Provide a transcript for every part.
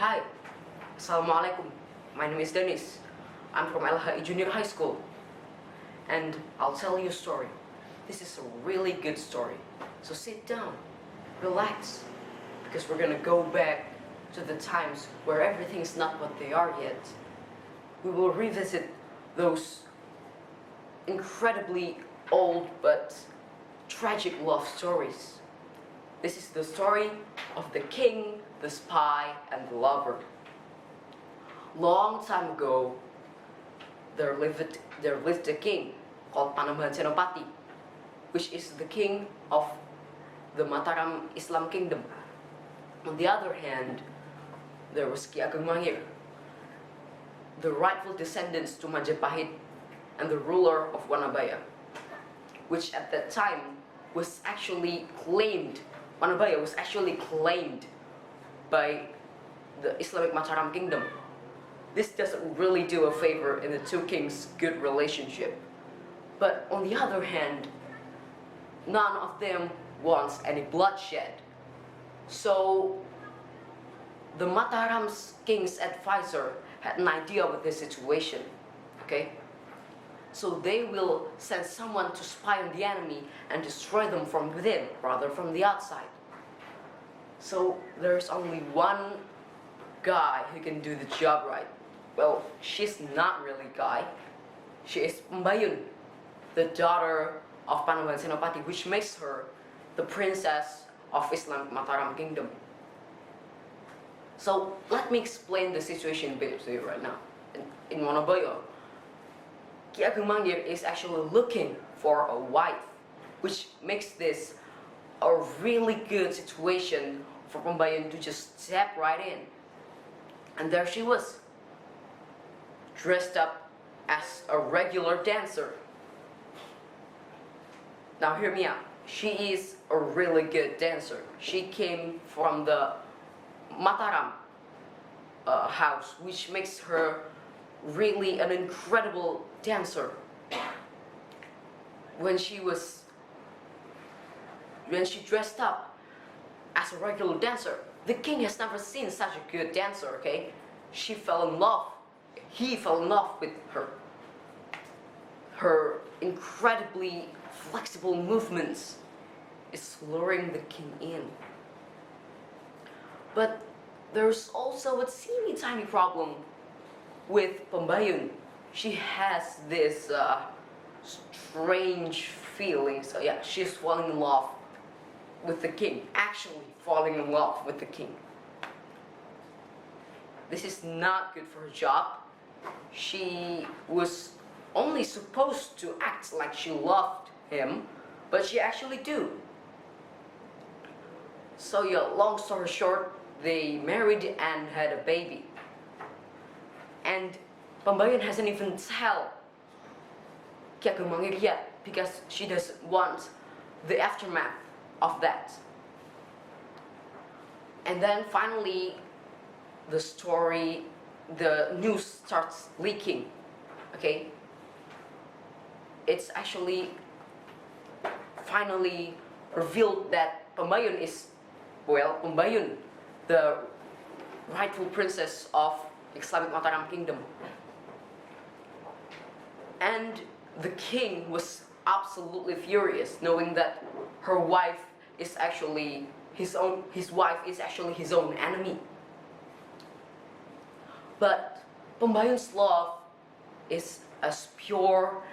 Hi, Assalamualaikum. My name is Danish. I'm from LHI Junior High School. And I'll tell you a story. This is a really good story. So sit down, relax, because we're gonna go back to the times where everything's not what they are yet. We will revisit those incredibly old but tragic love stories. This is the story of the king, the spy, and the lover. Long time ago, there lived a king called Panembahan Senopati, which is the king of the Mataram Islam kingdom. On the other hand, there was Ki Ageng Mangir, the rightful descendants to Majapahit and the ruler of Wanabaya, which at that time was actually claimed, Wanabaya was actually claimed by the Islamic Mataram kingdom. This doesn't really do a favor in the two kings' good relationship. But on the other hand, none of them wants any bloodshed. So the Mataram's king's advisor had an idea with this situation, okay? So they will send someone to spy on the enemy and destroy them from within, rather from the outside. So there's only one guy who can do the job right. Well, she's not really a guy. She is Pembayun, the daughter of Panembahan Senopati, which makes her the princess of Islamic Mataram kingdom. So let me explain the situation a bit to you right now. In Wanabaya, Ki Ageng Mangir is actually looking for a wife, which makes this a really good situation for Pembayun to just step right in. And there she was, dressed up as a regular dancer. Now hear me out. She is a really good dancer. She came from the Mataram house, which makes her really an incredible dancer. When she dressed up as a regular dancer, the king has never seen such a good dancer, okay? He fell in love with her. Her incredibly flexible movements is luring the king in. But there's also a teeny tiny problem with Pembayun. She has this strange feeling. So yeah, she's falling in love with the king. Actually falling in love with the king. This is not good for her job. She was only supposed to act like she loved him, but she actually do. So yeah, long story short, they married and had a baby. And Pembayun hasn't even tell Ki Ageng Mangir yet, because she doesn't want the aftermath of that. And then finally, the news starts leaking, okay? It's actually finally revealed that Pembayun is, well, Pembayun, the rightful princess of Islamic Mataram kingdom. And the king was absolutely furious, knowing that her wife is actually his wife is actually his own enemy. But Pembayun's love is as pure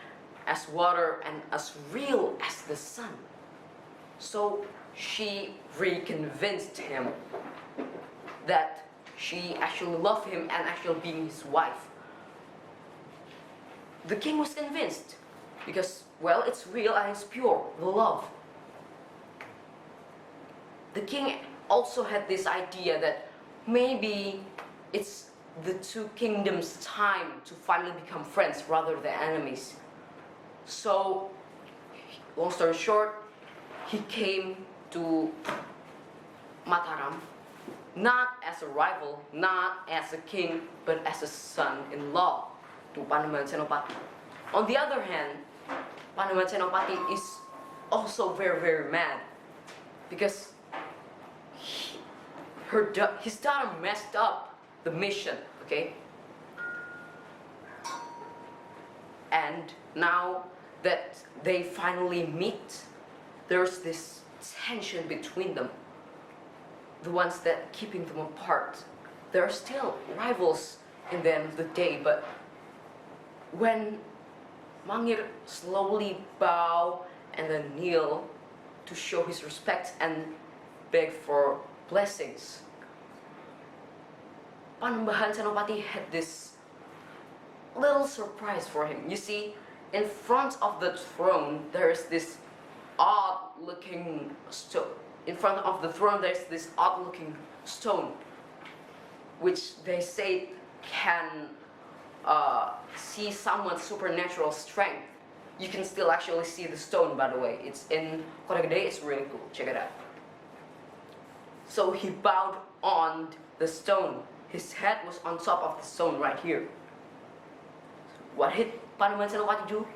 as water and as real as the sun. So she reconvinced him that she actually loved him and actually being his wife. The king was convinced because, well, it's real and it's pure, the love. The king also had this idea that maybe it's the two kingdoms' time to finally become friends rather than enemies. So, long story short, he came to Mataram not as a rival, not as a king, but as a son-in-law to Panembahan Senopati. On the other hand, Panembahan Senopati is also very, very mad because his daughter messed up the mission, okay? And now that they finally meet, there's this tension between them, the ones that keeping them apart. They're still rivals in the end of the day, but when Mangir slowly bow and then kneel to show his respect and beg for blessings, Panembahan Senopati had this little surprise for him. You see, in front of the throne, there's this odd-looking stone. In front of the throne, there's this odd-looking stone, which they say can see someone's supernatural strength. You can still actually see the stone, by the way. It's in Kota Gede. It's really cool. Check it out. So he bowed on the stone. His head was on top of the stone right here. What did Panembahan Senopati do?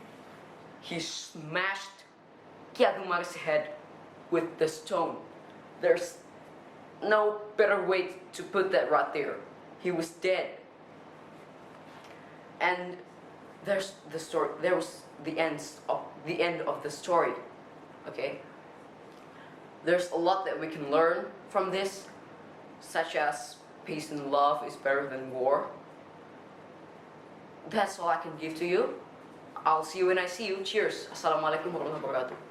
He smashed Ki Ageng Mangir's head with the stone. There's no better way to put that right there. He was dead. And there's the story. There was the end of the story. Okay. There's a lot that we can learn from this, such as peace and love is better than war. That's all I can give to you. I'll see you when I see you. Cheers. Assalamualaikum warahmatullahi wabarakatuh.